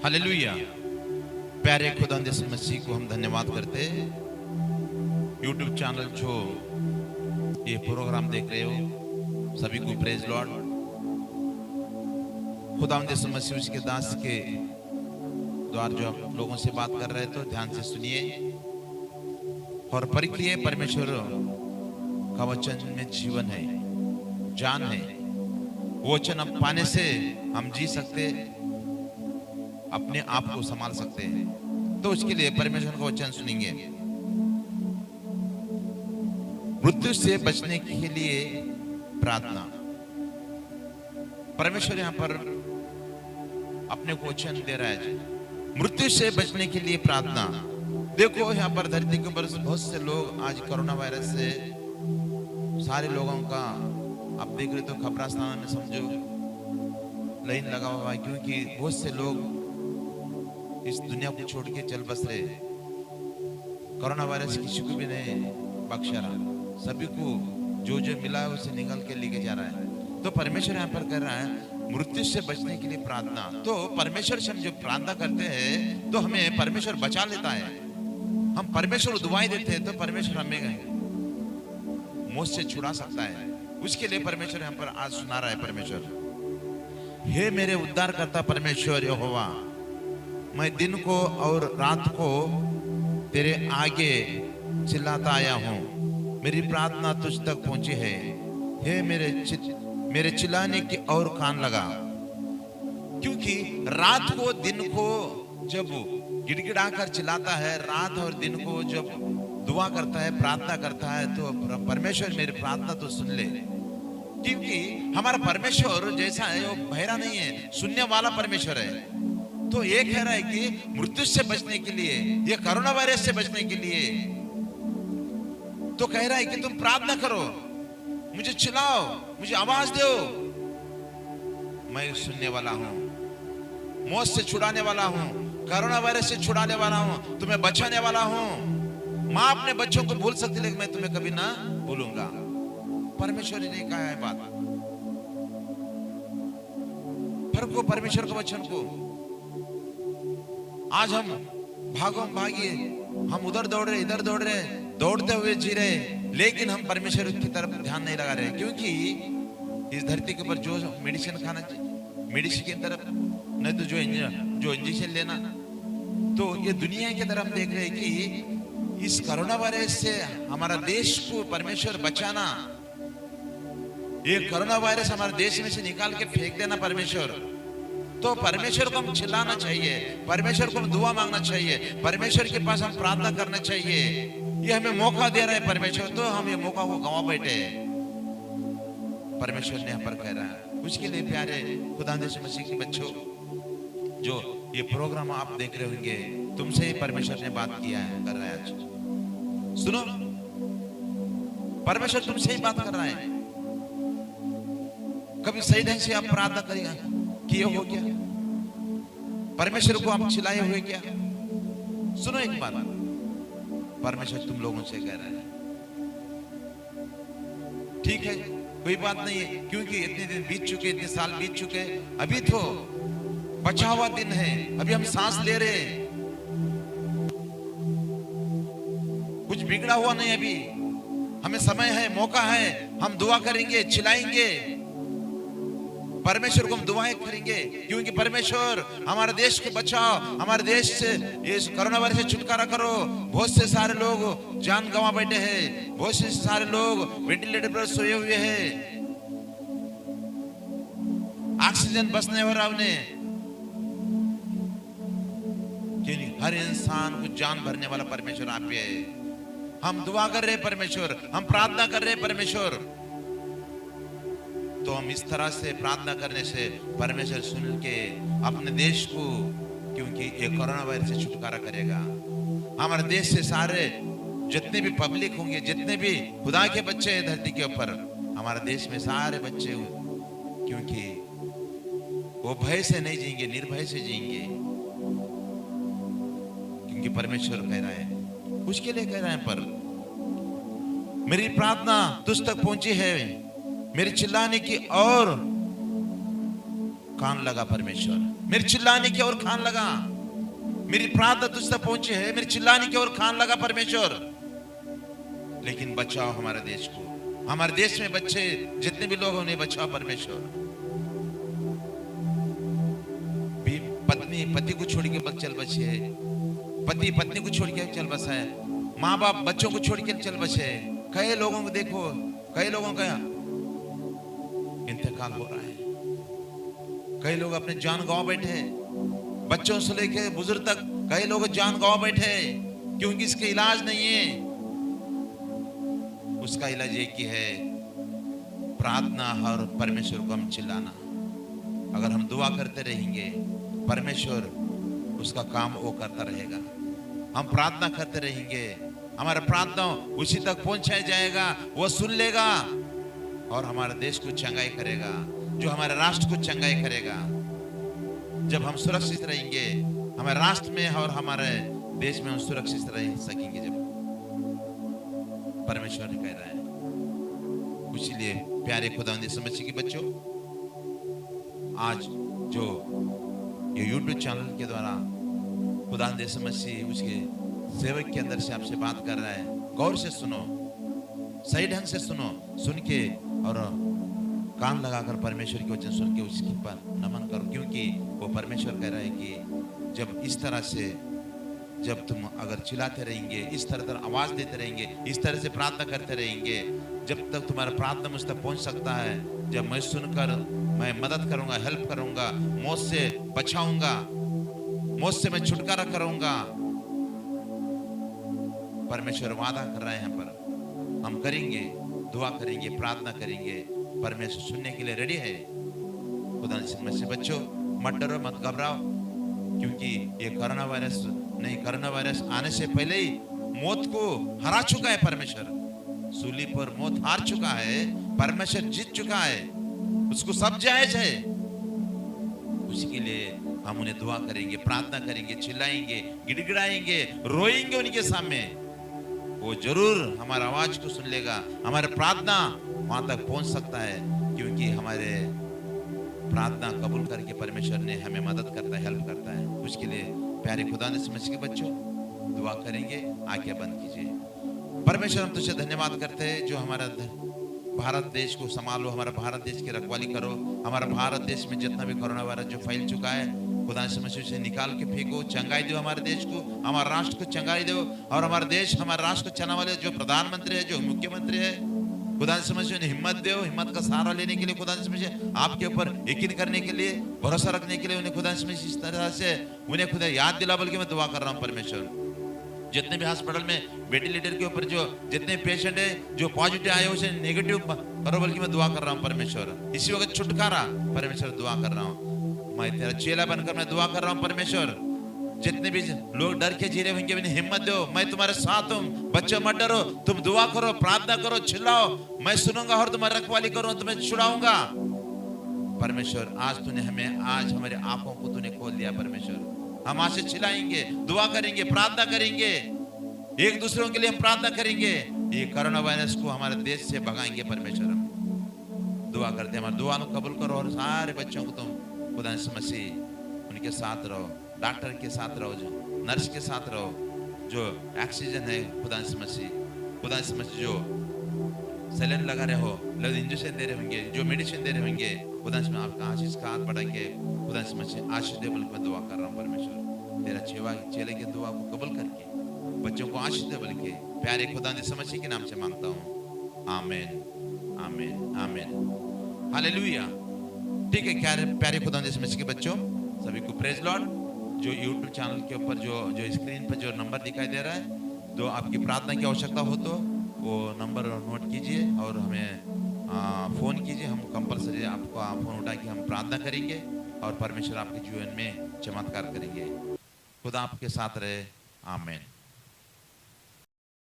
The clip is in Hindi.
हालेलुया। प्यारे खुदावंद यीशु मसीह को हम धन्यवाद करते। यूट्यूब चैनल जो ये प्रोग्राम देख रहे हो सभी को प्रेज लॉर्ड। खुदावंद यीशु मसीह उसके दास के द्वारा जो आप लोगों से बात कर रहे तो ध्यान से सुनिए और परखिए। परमेश्वर का वचन में जीवन है, जान है। वो वचन अब पाने से हम जी सकते, अपने आप को संभाल सकते हैं। तो उसके लिए परमेश्वर का वचन सुनेंगे। मृत्यु से बचने के लिए प्रार्थना। परमेश्वर यहां पर अपने को वचन दे रहा है, मृत्यु से बचने के लिए प्रार्थना। देखो यहां पर धरती के ऊपर बहुत से लोग आज कोरोना वायरस से सारे लोगों का आप देख रहे तो खबरस्तान में समझो लाइन लगा हुआ है, क्योंकि बहुत से लोग इस दुनिया को छोड़ के चल बस रहे। कोरोना वायरस किसी को भी नहीं बख्शा रहा, सभी को जो जो मिला है उसे निकल के लेके जा रहा है। तो परमेश्वर यहाँ पर कर रहा है मृत्यु से बचने के लिए प्रार्थना। तो परमेश्वर से हम जो प्रार्थना करते हैं तो हमें परमेश्वर बचा लेता है। हम परमेश्वर को दुआएं देते हैं तो परमेश्वर हमें मौत से छुड़ा सकता है। उसके लिए परमेश्वर यहाँ पर आज सुना रहा है। परमेश्वर, हे मेरे उद्धार करता परमेश्वर यहोवा, मैं दिन को और रात को तेरे आगे चिल्लाता आया हूं। मेरी प्रार्थना तुझ तक पहुंची है। हे मेरे चिल्लाने की और कान लगा, क्योंकि रात को दिन को जब गिड़गिड़ा कर चिल्लाता है, रात और दिन को जब दुआ करता है, प्रार्थना करता है, तो परमेश्वर मेरी प्रार्थना तो सुन ले। क्योंकि हमारा परमेश्वर जैसा है वो बहरा नहीं है, सुनने वाला परमेश्वर है। तो ये कह रहा है कि मृत्यु से बचने के लिए, ये कोरोना वायरस से बचने के लिए तो कह रहा है कि तुम प्रार्थना करो, मुझे चिल्लाओ, मुझे आवाज दो, मैं सुनने वाला हूं, मौत से छुड़ाने वाला हूं, कोरोना वायरस से छुड़ाने वाला हूं, तुम्हें बचाने वाला हूं। मां अपने बच्चों को भूल सकती लेकिन मैं तुम्हें कभी ना भूलूंगा। परमेश्वर ने कहा है बात। फर्क को परमेश्वर के वचन को आज हम भागिए, हम उधर दौड़ रहे, इधर दौड़ रहे, दौड़ते हुए जी रहे, लेकिन हम परमेश्वर की तरफ ध्यान नहीं लगा रहे। क्योंकि इस धरती के ऊपर जो मेडिसिन खाना चाहिए, मेडिसिन की तरफ नहीं तो जो इंजेक्शन लेना, तो ये दुनिया की तरफ देख रहे हैं कि इस कोरोना वायरस से हमारा देश को परमेश्वर बचाना, ये कोरोना वायरस हमारे देश में से निकाल के फेंक देना परमेश्वर। तो परमेश्वर को हम चिल्लाना चाहिए, परमेश्वर को हम दुआ मांगना चाहिए, परमेश्वर के पास हम प्रार्थना करना चाहिए। ये हमें मौका दे रहा है परमेश्वर, तो हम ये मौका को गंवा बैठे। परमेश्वर ने यहाँ पर कह रहा है। उसके लिए प्यारे खुदावंद यीशु मसीह के बच्चों, जो ये प्रोग्राम आप देख रहे होंगे, तुमसे ही परमेश्वर ने बात किया है, कर रहा है। आज सुनो, परमेश्वर तुमसे ही बात कर रहा है। कभी सही ढंग से आप प्रार्थना करिएगा, किए हो क्या? परमेश्वर को आप चिल्लाए हुए क्या? सुनो एक बात, परमेश्वर तुम लोगों से कह रहा है, ठीक है कोई बात नहीं है, क्योंकि इतने दिन बीत चुके, इतने साल बीत चुके, अभी तो बचा हुआ दिन है, अभी हम सांस ले रहे हैं, कुछ बिगड़ा हुआ नहीं, अभी हमें समय है, मौका है, हम दुआ करेंगे, चिल्लाएंगे, परमेश्वर को हम दुआएं करेंगे। क्योंकि परमेश्वर हमारे देश को बचाओ, हमारे देश से इस कोरोना वायरस से छुटकारा करो। बहुत से सारे लोग जान गंवा बैठे हैं, बहुत से सारे लोग वेंटिलेटर पर सोए हुए हैं, ऑक्सीजन बस नहीं हो रहा उन्हें। हर इंसान को जान भरने वाला परमेश्वर आप ही है। हम दुआ कर रहे परमेश्वर, हम प्रार्थना कर रहे परमेश्वर, तो हम इस तरह से प्रार्थना करने से परमेश्वर सुन के अपने देश को, क्योंकि ये कोरोना वायरस से छुटकारा करेगा। हमारे देश से सारे जितने भी पब्लिक होंगे, जितने भी खुदा के बच्चे हैं धरती के ऊपर, हमारे देश में सारे बच्चे, क्योंकि वो भय से नहीं जिएंगे, निर्भय से जिएंगे, क्योंकि परमेश्वर कह रहा है, उसके लिए कह रहा है। पर मेरी प्रार्थना तुझ तक पहुंची है, मेरे चिल्लाने की और कान लगा परमेश्वर, मेरे चिल्लाने की ओर कान लगा, मेरी प्रार्थना तुझ तक पहुंची है, मेरे चिल्लाने की ओर कान लगा परमेश्वर। लेकिन बचाओ हमारे देश को, हमारे देश में बच्चे जितने भी लोग हैं उन्हें बचाओ परमेश्वर। पत्नी पति को छोड़ के चल बसे, पति पत्नी को छोड़ के चल बसा है, माँ बाप बच्चों को छोड़ के चल बसे। कई लोगों को देखो, कई लोगों का इंतकाल हो रहा है, कई लोग अपने जान गंवा बैठे, बच्चों से लेके बुजुर्ग तक कई लोग जान गंवा बैठे क्योंकि इसके इलाज नहीं है। उसका इलाज एक ही है, प्रार्थना और परमेश्वर को हम चिल्लाना। अगर हम दुआ करते रहेंगे परमेश्वर उसका काम वो करता रहेगा। हम प्रार्थना करते रहेंगे, हमारा प्रार्थना उसी तक पहुंचाया जाएगा, वो सुन लेगा और हमारे देश को चंगाई करेगा, जो हमारे राष्ट्र को चंगाई करेगा। जब हम सुरक्षित रहेंगे हमारे राष्ट्र में और हमारे देश में हम सुरक्षित रह सकेंगे, जब परमेश्वर ने कह रहा है। इसीलिए प्यारे खुदावंद यीशु मसीह के बच्चों, आज जो ये YouTube चैनल के द्वारा खुदावंद यीशु मसीह उसके सेवक के अंदर से आपसे बात कर रहा है, गौर से सुनो, सही ढंग से सुनो, सुन के और कान लगाकर परमेश्वर के वचन सुन के उसके पर नमन करो। क्योंकि वो परमेश्वर कह रहा है कि जब इस तरह से, जब तुम अगर चिल्लाते रहेंगे, इस तरह आवाज देते रहेंगे, इस तरह से प्रार्थना करते रहेंगे, जब तक तुम्हारा प्रार्थना मुझ तक पहुंच सकता है, जब मैं सुनकर मैं मदद करूंगा, हेल्प करूंगा, मौत से बचाऊंगा, मौत से मैं छुटकारा करूंगा। परमेश्वर वादा कर रहा है, यहाँ पर हम करेंगे, दुआ करेंगे, प्रार्थना करेंगे, परमेश्वर सुनने के लिए रेडी है। खुदा से बच्चों, मत डरो, मत घबराओ, क्योंकि ये कोरोना वायरस नहीं, कोरोना वायरस आने से पहले ही मौत को हरा चुका है परमेश्वर, सूली पर मौत हार चुका है, परमेश्वर जीत चुका है, उसको सब जायज है। उसके लिए हम उन्हें दुआ करेंगे, प्रार्थना करेंगे, चिल्लाएंगे, गिड़गिड़ाएंगे, रोएंगे उनके सामने, वो जरूर हमारा आवाज को सुन लेगा, हमारा प्रार्थना वहां तक पहुंच सकता है, क्योंकि हमारे प्रार्थना कबूल करके परमेश्वर ने हमें मदद करता है, हेल्प करता है। उसके लिए प्यारे खुदा ने समझ के बच्चों दुआ करेंगे, आंखें बंद कीजिए। परमेश्वर हम तुझसे धन्यवाद करते हैं जो हमारा भारत देश को संभालो, हमारा भारत देश की रखवाली करो, हमारा भारत देश में जितना भी कोरोना वायरस जो फैल चुका है खुदा से मसीह से निकाल के फेंको, चंगाई दो हमारे देश को, हमारे राष्ट्र को चंगाई दो, और हमारा देश, हमारे राष्ट्र को चलाने वाले जो प्रधानमंत्री है, जो मुख्यमंत्री है, खुदा से मसीह ने हिम्मत दो, हिम्मत का सहारा लेने के लिए, खुदा से मसीह आपके ऊपर यकीन करने के लिए, भरोसा रखने के लिए उन्हें खुदा से मसीह इस तरह से उन्हें खुदा याद दिला, बल्कि मैं दुआ कर रहा हूँ परमेश्वर, जितने भी हॉस्पिटल में वेंटिलेटर के ऊपर जो जितने पेशेंट है जो पॉजिटिव आए उसे नेगेटिव करो, बल्कि मैं दुआ कर रहा हूँ परमेश्वर, इसी वक्त छुटकारा परमेश्वर दुआ कर रहा हूँ। मैं तेरा चेला बनकर मैं दुआ कर रहा हूँ परमेश्वर, जितने भी लोग डर के जी रहे होंगे उन्हें हिम्मत दो, मैं तुम्हारे साथ हूँ, बच्चों मत डरो, तुम दुआ करो, प्रार्थना करो, चिल्लाओ, मैं सुनूंगा और तुम्हारी रखवाली करूँ, तुम्हें छुड़ाऊंगा। परमेश्वर आज तूने हमें, आज हमारी आंखों को तूने खोल दिया परमेश्वर, हम आज से चिल्लाएंगे, दुआ करेंगे, प्रार्थना करेंगे, एक दूसरों के लिए हम प्रार्थना करेंगे, ये कोरोना वायरस को हमारे देश से भगाएंगे परमेश्वर। हम दुआ करते हैं, हमारे दुआ को कबूल करो, और सारे बच्चों को तुम खुदा से मसीह उनके साथ रहो, डॉक्टर के साथ रहो, जो नर्स के साथ रहो, जो ऑक्सीजन है खुदा से मसीह, खुदा से मसीह जो सैलेंड लगा रहे हो, लोग इंजेक्शन दे रहे होंगे, जो मेडिसिन दे रहे होंगे, खुदा से आपका आशीष का हाथ बढ़ा के खुदा से मसीह आशीष दे, बल्कि मैं दुआ कर रहा हूँ परमेश्वर, तेरा चेले के दुआ को कबूल करके बच्चों को आशीष दे, बल्कि प्यारे खुदा ने समझी के नाम से मांगता हूँ, आमीन, आमीन, आमीन, हालेलुया। ठीक है, क्या प्यारे खुदा ने समझ के बच्चों सभी को प्रेज लॉर्ड। जो YouTube चैनल के ऊपर जो स्क्रीन पर जो नंबर दिखाई दे रहा है, जो आपकी प्रार्थना की आवश्यकता हो तो वो नंबर नोट कीजिए और हमें फ़ोन कीजिए, हम कंपलसरी आपको फ़ोन उठा के हम प्रार्थना करेंगे और परमेश्वर आपके जीवन में चमत्कार करेंगे। खुदा आपके साथ रहे, आमीन।